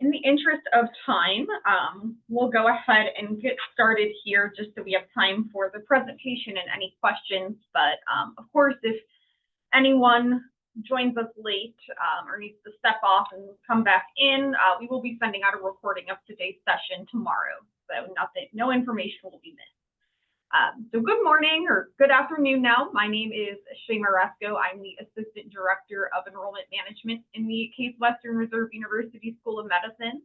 In the interest of time, we'll go ahead and get started here just so we have time for the presentation and any questions. But of course, if anyone joins us late or needs to step off and come back in, we will be sending out a recording of today's session tomorrow. So no information will be missed. So good morning or good afternoon now. My name is Shay Maresco. I'm the Assistant Director of Enrollment Management in the Case Western Reserve University School of Medicine.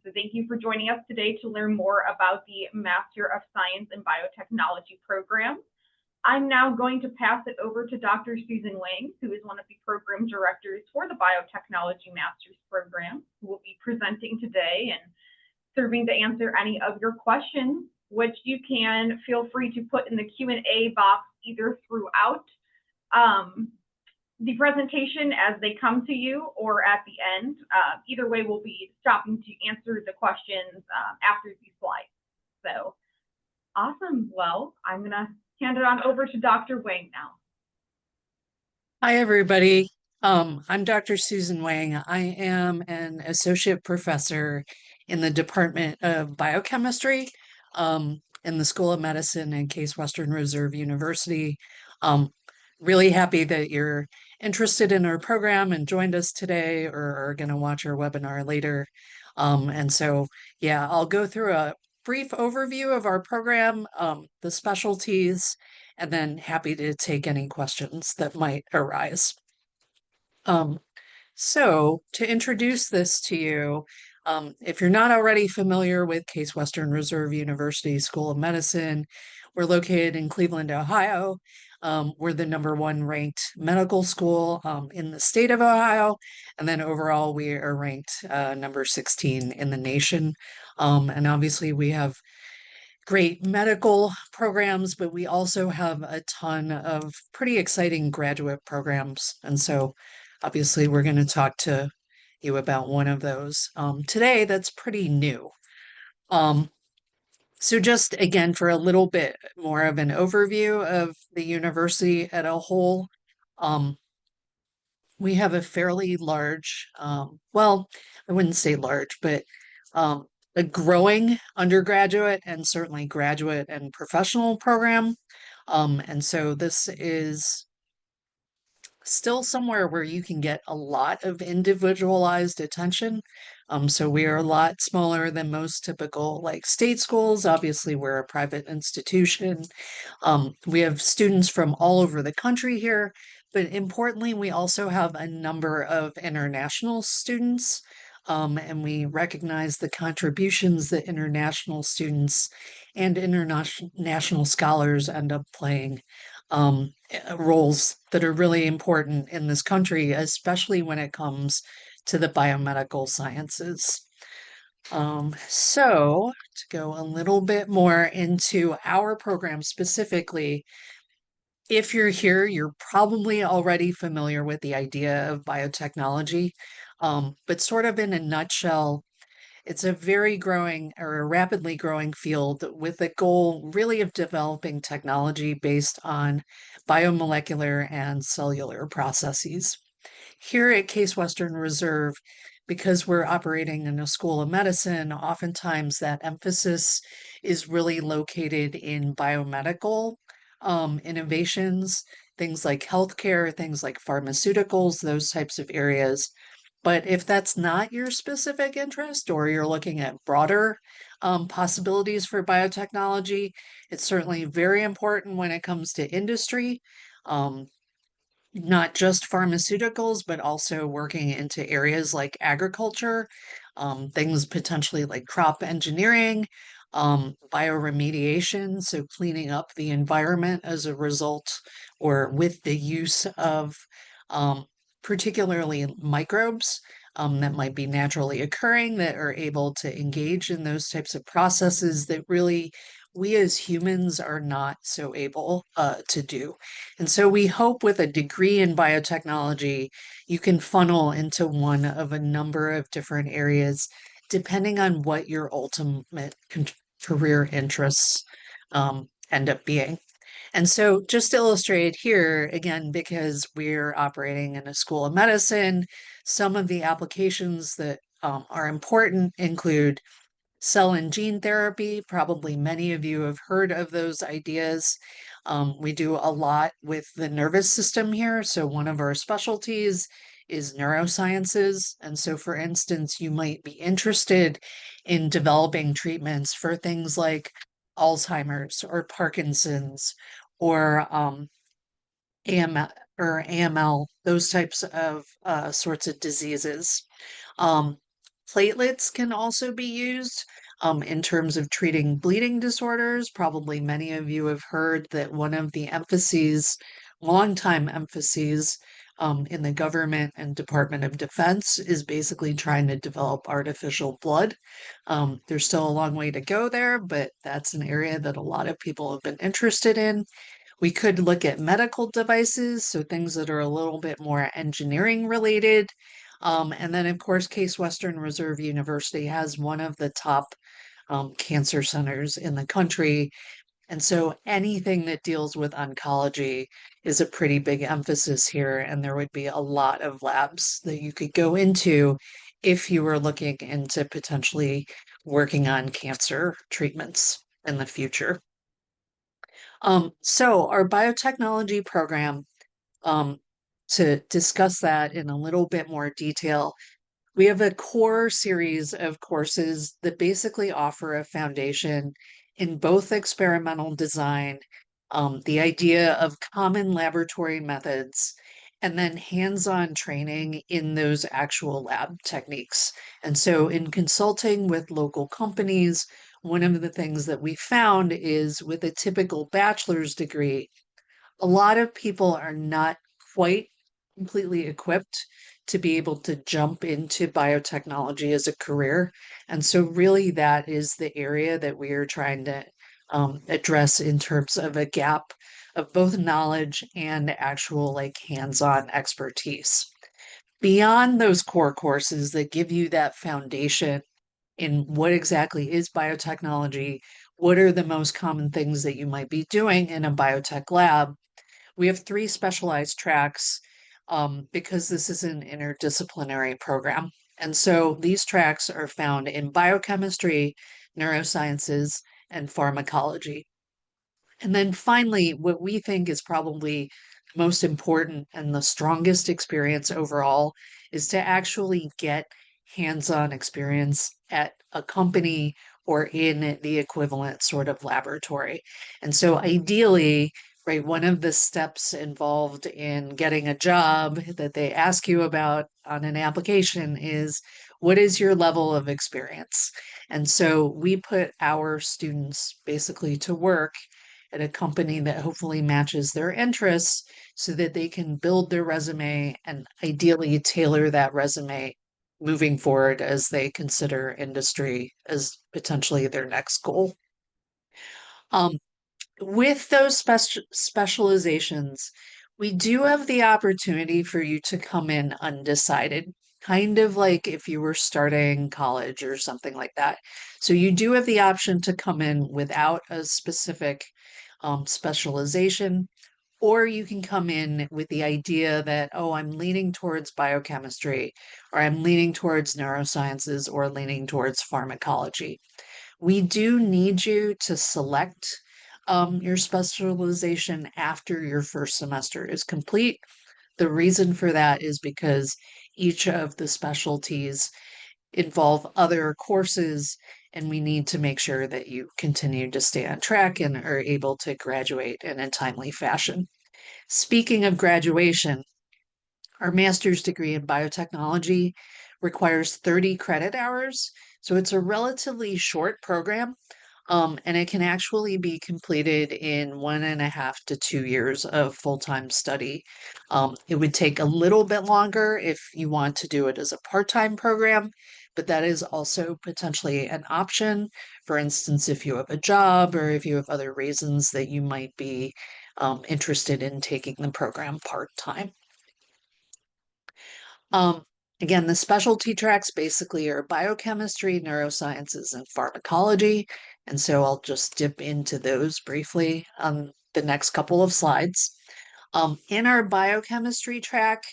So thank you for joining us today to learn more about the Master of Science in Biotechnology program. I'm now going to pass it over to Dr. Susan Wang, who is one of the program directors for the Biotechnology Master's program, who will be presenting today and serving to answer any of your questions, which you can feel free to put in the Q&A box either throughout the presentation as they come to you or at the end. Either way, we'll be stopping to answer the questions after these slides. So awesome. Well, I'm going to hand it on over to Dr. Wang now. Hi, everybody. I'm Dr. Susan Wang. I am an associate professor in the Department of Biochemistry in the School of Medicine at Case Western Reserve University. Really happy that you're interested in our program and joined us today or are going to watch our webinar later. And so, yeah, I'll go through a brief overview of our program, the specialties, and then happy to take any questions that might arise. So to introduce this to you, if you're not already familiar with Case Western Reserve University School of Medicine, we're located in Cleveland, Ohio. We're the #1 ranked medical school in the state of Ohio. And then overall, we are ranked number 16 in the nation. And obviously, we have great medical programs, but we also have a ton of pretty exciting graduate programs. And so obviously, we're going to talk to you about one of those today that's pretty new. So just again, for a little bit more of an overview of the university as a whole, we have a fairly large, well, I wouldn't say large, but a growing undergraduate and certainly graduate and professional program. And so this is still somewhere where you can get a lot of individualized attention. So we are a lot smaller than most typical like state schools. Obviously, we're a private institution. We have students from all over the country here, but importantly, we also have a number of international students. And we recognize the contributions that international students and international scholars end up playing roles that are really important in this country, especially when it comes to the biomedical sciences. So to go a little bit more into our program specifically, if you're here, you're probably already familiar with the idea of biotechnology, but sort of in a nutshell, it's a very growing or a rapidly growing field with the goal really of developing technology based on biomolecular and cellular processes. Here at Case Western Reserve, because we're operating in a school of medicine, oftentimes that emphasis is really located in biomedical innovations, things like healthcare, things like pharmaceuticals, those types of areas. But if that's not your specific interest or you're looking at broader possibilities for biotechnology, it's certainly very important when it comes to industry, not just pharmaceuticals, but also working into areas like agriculture, things potentially like crop engineering, bioremediation, so cleaning up the environment as a result or with the use of particularly microbes that might be naturally occurring that are able to engage in those types of processes that really we as humans are not so able to do. And so we hope with a degree in biotechnology, you can funnel into one of a number of different areas, depending on what your ultimate career interests end up being. And so just to illustrate here, again, because we're operating in a school of medicine, some of the applications that are important include cell and gene therapy. Probably many of you have heard of those ideas. We do a lot with the nervous system here. So one of our specialties is neurosciences. And so, for instance, you might be interested in developing treatments for things like Alzheimer's or Parkinson's or AML or AML, those types of sorts of diseases. Um, Platelets can also be used in terms of treating bleeding disorders. Probably many of you have heard that one of the emphases, longtime emphases, in the government and Department of Defense is basically trying to develop artificial blood. There's still a long way to go there, but that's an area that a lot of people have been interested in. We could look at medical devices, so things that are a little bit more engineering related. And then, of course, Case Western Reserve University has one of the top cancer centers in the country. And so anything that deals with oncology is a pretty big emphasis here. And there would be a lot of labs that you could go into if you were looking into potentially working on cancer treatments in the future. So our biotechnology program, um, to discuss that in a little bit more detail, we have a core series of courses that basically offer a foundation in both experimental design, the idea of common laboratory methods, and then hands-on training in those actual lab techniques. And so in consulting with local companies, one of the things that we found is with a typical bachelor's degree, a lot of people are not quite completely equipped to be able to jump into biotechnology as a career. And so, really, that is the area that we are trying to address in terms of a gap of both knowledge and actual like hands-on expertise. Beyond those core courses that give you that foundation in what exactly is biotechnology, what are the most common things that you might be doing in a biotech lab, we have three specialized tracks because this is an interdisciplinary program. And so these tracks are found in biochemistry, neurosciences, and pharmacology. And then finally, what we think is probably most important and the strongest experience overall is to actually get hands-on experience at a company or in the equivalent sort of laboratory. And so ideally, right, one of the steps involved in getting a job that they ask you about on an application is what is your level of experience? And so we put our students basically to work at a company that hopefully matches their interests so that they can build their resume and ideally tailor that resume moving forward as they consider industry as potentially their next goal. Um, with those specializations, we do have the opportunity for you to come in undecided, kind of like if you were starting college or something like that. So you do have the option to come in without a specific specialization, or you can come in with the idea that, oh, I'm leaning towards biochemistry, or I'm leaning towards neurosciences, or leaning towards pharmacology. We do need you to select your specialization after your first semester is complete. The reason for that is because each of the specialties involve other courses, and we need to make sure that you continue to stay on track and are able to graduate in a timely fashion. Speaking of graduation, our master's degree in biotechnology requires 30 credit hours, so it's a relatively short program. And it can actually be completed in 1.5 to 2 years of full-time study. It would take a little bit longer if you want to do it as a part-time program, but that is also potentially an option. For instance, if you have a job or if you have other reasons that you might be interested in taking the program part-time. Um, Again, the specialty tracks basically are biochemistry, neurosciences, and pharmacology. And so I'll just dip into those briefly on the next couple of slides. In our biochemistry track,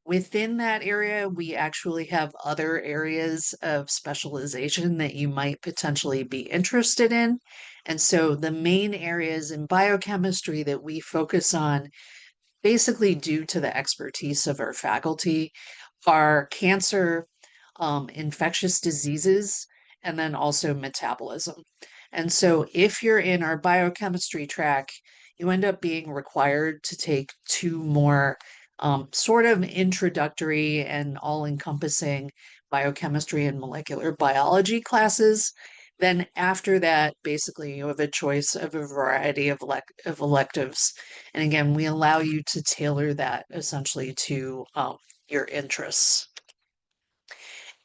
Within that area, we actually have other areas of specialization that you might potentially be interested in. And so the main areas in biochemistry that we focus on, basically due to the expertise of our faculty, are cancer, infectious diseases, and then also metabolism. And so if you're in our biochemistry track, you end up being required to take two more sort of introductory and all-encompassing biochemistry and molecular biology classes. Then after that, basically you have a choice of a variety of electives. And again, we allow you to tailor that essentially to your interests.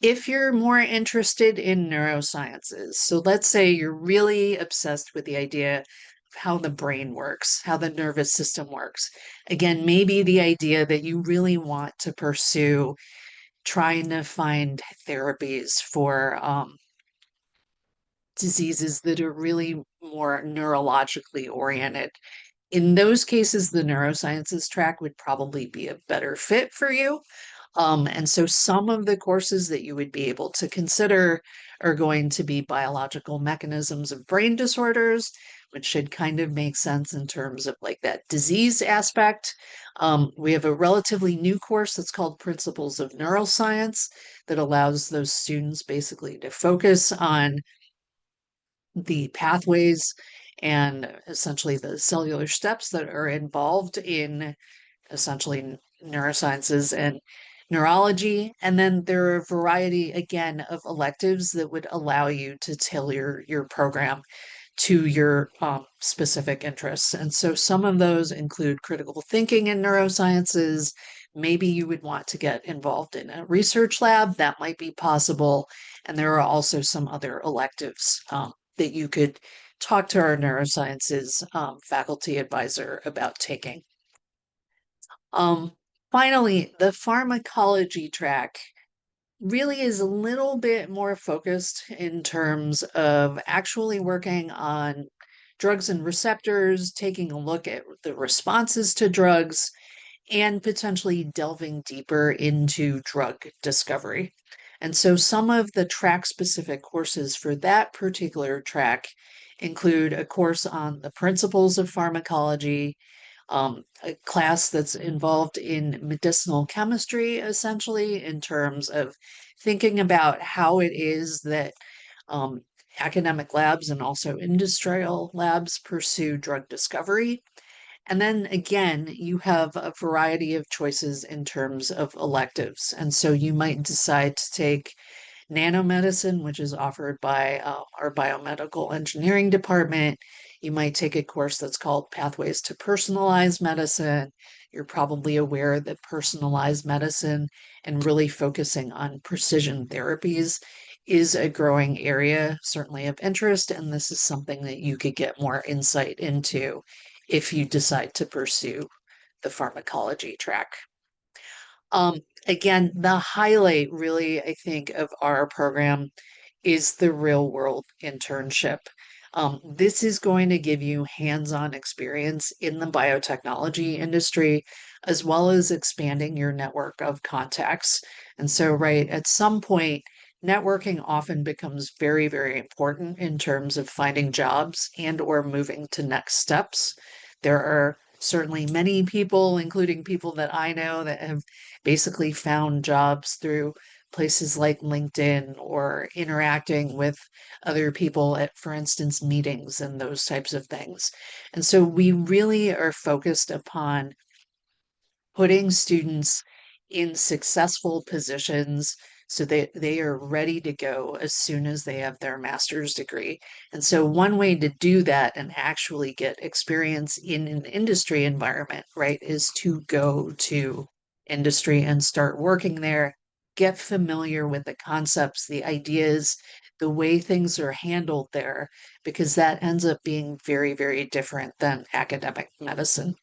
If you're more interested in neurosciences, so let's say you're really obsessed with the idea of how the brain works, how the nervous system works. Again, maybe the idea that you really want to pursue trying to find therapies for diseases that are really more neurologically oriented. In those cases, the neurosciences track would probably be a better fit for you. And so some of the courses that you would be able to consider are going to be biological mechanisms of brain disorders, which should kind of make sense in terms of like that disease aspect. We have a relatively new course that's called Principles of Neuroscience that allows those students basically to focus on the pathways and essentially the cellular steps that are involved in essentially neurosciences and neurology. And then there are a variety, again, of electives that would allow you to tailor your program to your specific interests. And so some of those include critical thinking in neurosciences. Maybe you would want to get involved in a research lab. That might be possible. And there are also some other electives that you could talk to our neurosciences faculty advisor about taking. Um, Finally, the pharmacology track really is a little bit more focused in terms of actually working on drugs and receptors, taking a look at the responses to drugs, and potentially delving deeper into drug discovery. And so some of the track specific courses for that particular track include a course on the principles of pharmacology, a class that's involved in medicinal chemistry, essentially, in terms of thinking about how it is that um, academic labs and also industrial labs pursue drug discovery. And then again, you have a variety of choices in terms of electives. And so you might decide to take nanomedicine, which is offered by our biomedical engineering department. You might take a course that's called Pathways to Personalized Medicine. You're probably aware that personalized medicine and really focusing on precision therapies is a growing area, certainly of interest. And this is something that you could get more insight into if you decide to pursue the pharmacology track. Again, the highlight really, I think, of our program is the real world internship. This is going to give you hands-on experience in the biotechnology industry, as well as expanding your network of contacts. And so, right, at some point, networking often becomes very, very important in terms of finding jobs and or moving to next steps. There are certainly many people, including people that I know, that have basically found jobs through places like LinkedIn or interacting with other people at, for instance, meetings and those types of things. And so we really are focused upon putting students in successful positions so that they are ready to go as soon as they have their master's degree. And so one way to do that and actually get experience in an industry environment, right, is to go to industry and start working there, get familiar with the concepts, the ideas, the way things are handled there, because that ends up being very, very different than academic medicine.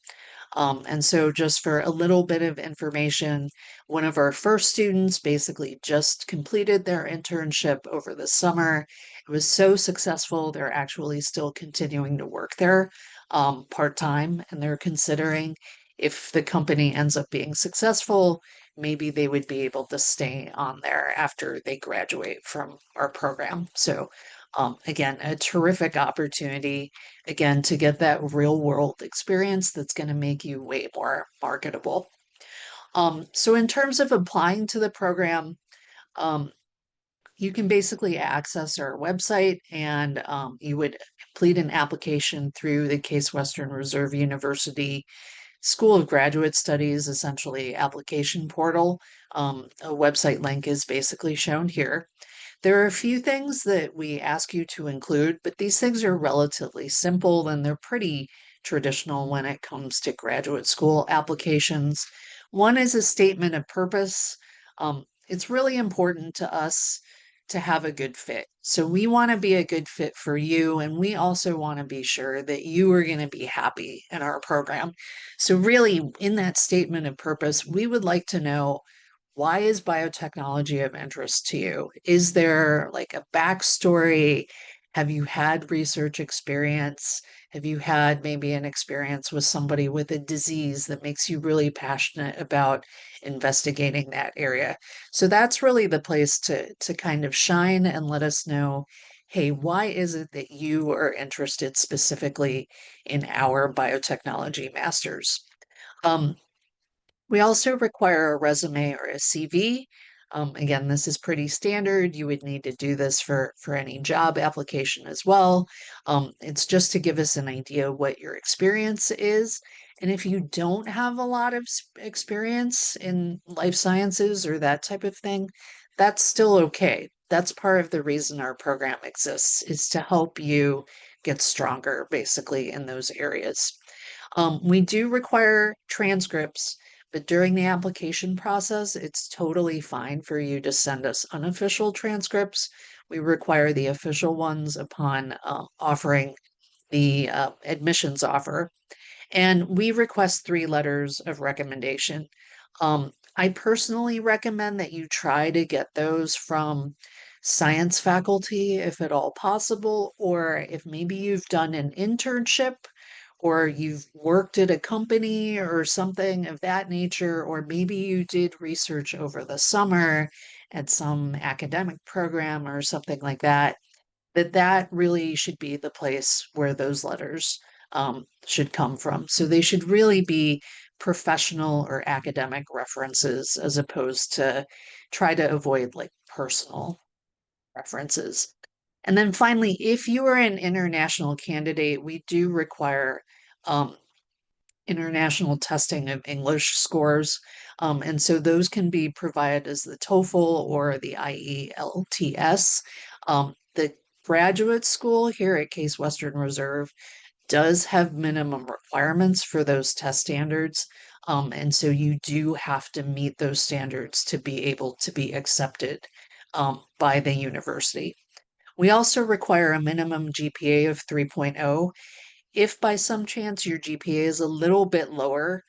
And so just for a little bit of information, one of our first students basically just completed their internship over the summer. It was so successful, they're actually still continuing to work there part-time, and they're considering if the company ends up being successful, maybe they would be able to stay on there after they graduate from our program. So, again, a terrific opportunity, again, to get that real world experience that's going to make you way more marketable. So in terms of applying to the program, um, you can basically access our website and you would complete an application through the Case Western Reserve University School of Graduate Studies, essentially application portal. A website link is basically shown here. There are a few things that we ask you to include, but these things are relatively simple and they're pretty traditional when it comes to graduate school applications. One is a statement of purpose. It's really important to us to have a good fit. So we want to be a good fit for you, and we also want to be sure that you are going to be happy in our program. So really, in that statement of purpose, we would like to know, why is biotechnology of interest to you? Is there like a backstory? Have you had research experience? Have you had maybe an experience with somebody with a disease that makes you really passionate about investigating that area? So that's really the place to kind of shine and let us know, hey, why is it that you are interested specifically in our biotechnology masters? Um, we also require a resume or a CV. Again, this is pretty standard. You would need to do this for any job application as well. It's just to give us an idea what your experience is. And if you don't have a lot of experience in life sciences or that type of thing, that's still okay. That's part of the reason our program exists, is to help you get stronger, basically, in those areas. We do require transcripts, but during the application process, it's totally fine for you to send us unofficial transcripts. We require the official ones upon offering the admissions offer. And we request 3 letters of recommendation. I personally recommend that you try to get those from science faculty if at all possible, or if maybe you've done an internship or you've worked at a company or something of that nature, or maybe you did research over the summer at some academic program or something like that, that really should be the place where those letters should come from. So they should really be professional or academic references as opposed to try to avoid like personal references. And then finally, if you are an international candidate, we do require um, international testing of English scores. And so those can be provided as the TOEFL or the IELTS. The graduate school here at Case Western Reserve does have minimum requirements for those test standards. And so you do have to meet those standards to be able to be accepted by the university. We also require a minimum GPA of 3.0. If by some chance your GPA is a little bit lower,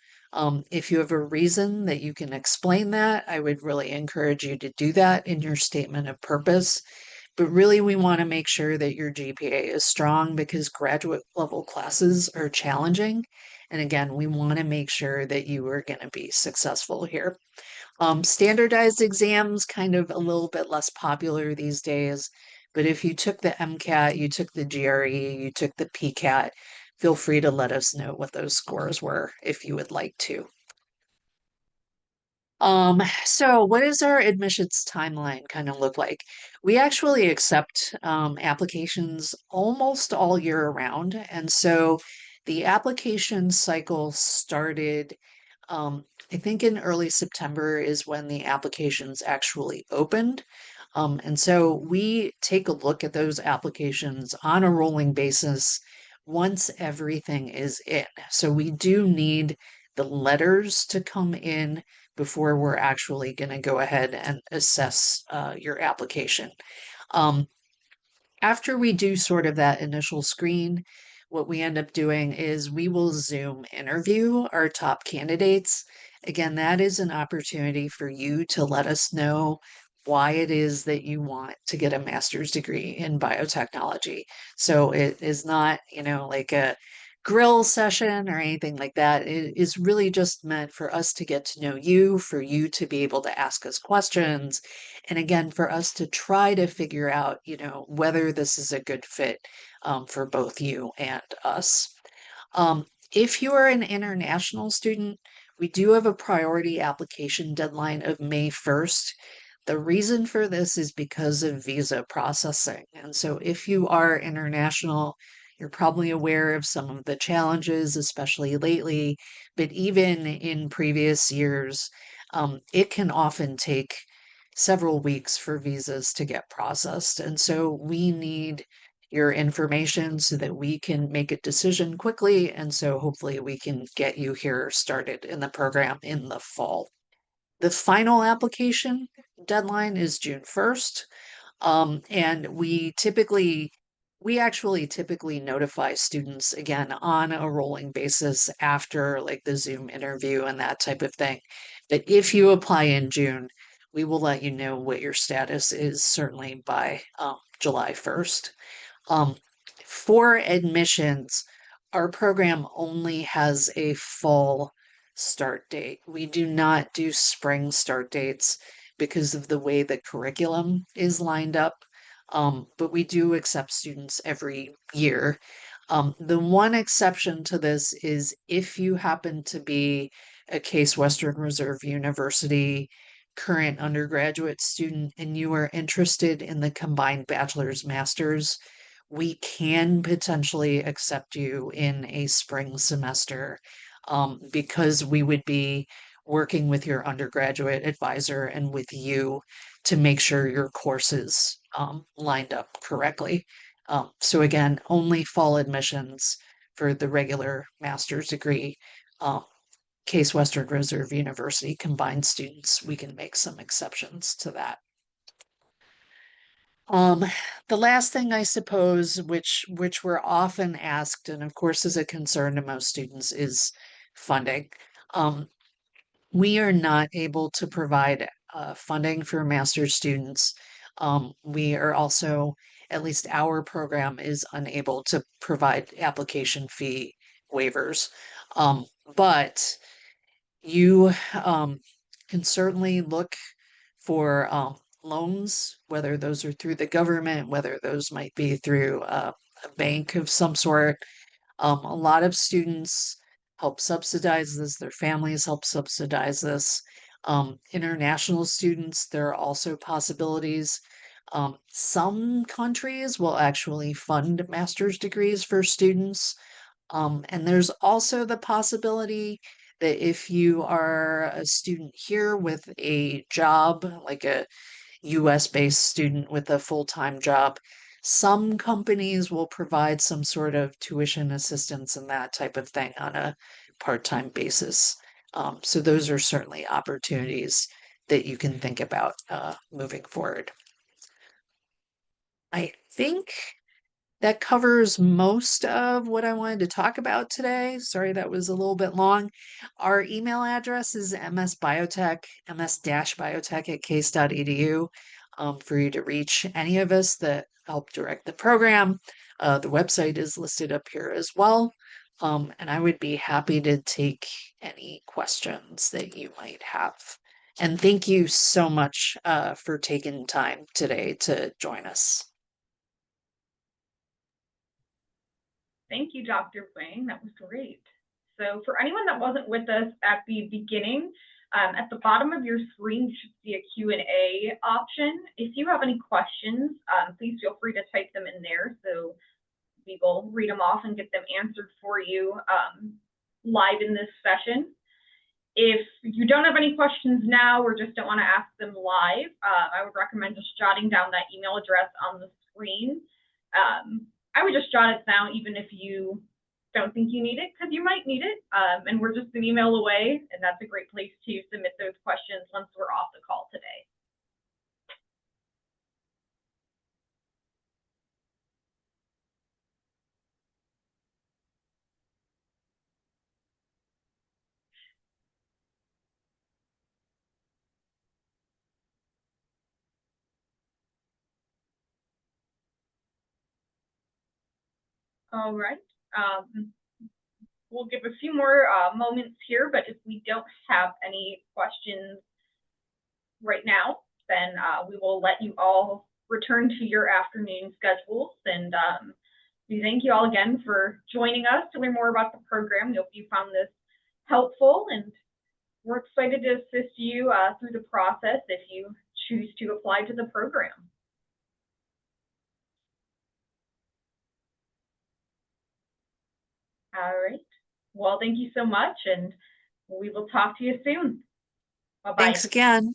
if you have a reason that you can explain that, I would really encourage you to do that in your statement of purpose. But really, we want to make sure that your GPA is strong because graduate level classes are challenging. And again, we want to make sure that you are going to be successful here. Standardized exams, kind of a little bit less popular these days. But if you took the MCAT, you took the GRE, you took the PCAT, feel free to let us know what those scores were if you would like to. So what does our admissions timeline kind of look like? We actually accept applications almost all year round. And so the application cycle started, I think in early September is when the applications actually opened. And so we take a look at those applications on a rolling basis once everything is in. So we do need the letters to come in before we're actually going to go ahead and assess your application. Um, After we do sort of that initial screen, what we end up doing is we will Zoom interview our top candidates. Again, that is an opportunity for you to let us know why it is that you want to get a master's degree in biotechnology. So it is not, like a grill session or anything like that. It is really just meant for us to get to know you, for you to be able to ask us questions, and again, for us to try to figure out, whether this is a good fit for both you and us. If you are an international student, we do have a priority application deadline of May 1st. The reason for this is because of visa processing. And so if you are international, you're probably aware of some of the challenges, especially lately, but even in previous years, it can often take several weeks for visas to get processed. And so we need your information so that we can make a decision quickly. And so hopefully we can get you here started in the program in the fall. The final application deadline is June 1st. And we actually typically notify students again on a rolling basis after like the Zoom interview and that type of thing. But if you apply in June, we will let you know what your status is certainly by July 1st. Um, for admissions, our program only has a fall start date. We do not do spring start dates because of the way the curriculum is lined up. But we do accept students every year. The one exception to this is if you happen to be a Case Western Reserve University current undergraduate student and you are interested in the combined bachelor's master's, we can potentially accept you in a spring semester because we would be working with your undergraduate advisor and with you to make sure your courses lined up correctly. So again, only fall admissions for the regular master's degree. Case Western Reserve University combined students, we can make some exceptions to that. Um, the last thing I suppose, which we're often asked, and of course is a concern to most students, is funding. Um, we are not able to provide funding for master's students. We are also, at least our program is unable to provide application fee waivers. But you can certainly look for loans, whether those are through the government, whether those might be through a bank of some sort. A lot of students help subsidize this, their families help subsidize this. International students, there are also possibilities. Some countries will actually fund master's degrees for students. And there's also the possibility that if you are a student here with a job, like a US based student with a full-time job, some companies will provide some sort of tuition assistance and that type of thing on a part-time basis. So those are certainly opportunities that you can think about moving forward. I think that covers most of what I wanted to talk about today. Sorry, that was a little bit long. Our email address is msbiotech, ms-biotech at case.edu for you to reach any of us that help direct the program. The website is listed up here as well. And I would be happy to take any questions that you might have. And thank you so much for taking time today to join us. Thank you, Dr. Wang. That was great. So for anyone that wasn't with us at the beginning, at the bottom of your screen, you should see a Q&A option. If you have any questions, please feel free to type them in there. So we will read them off and get them answered for you live in this session. If you don't have any questions now or just don't want to ask them live, I would recommend just jotting down that email address on the screen. I would just jot it down even if you don't think you need it, because you might need it. And we're just an email away, and that's a great place to submit those questions once we're off the call today. All right. we'll give a few more moments here, but if we don't have any questions right now, then we will let you all return to your afternoon schedules. And we thank you all again for joining us to learn more about the program. We hope you found this helpful, and we're excited to assist you through the process if you choose to apply to the program. All right. Well, thank you so much, and we will talk to you soon. Bye-bye. Thanks again.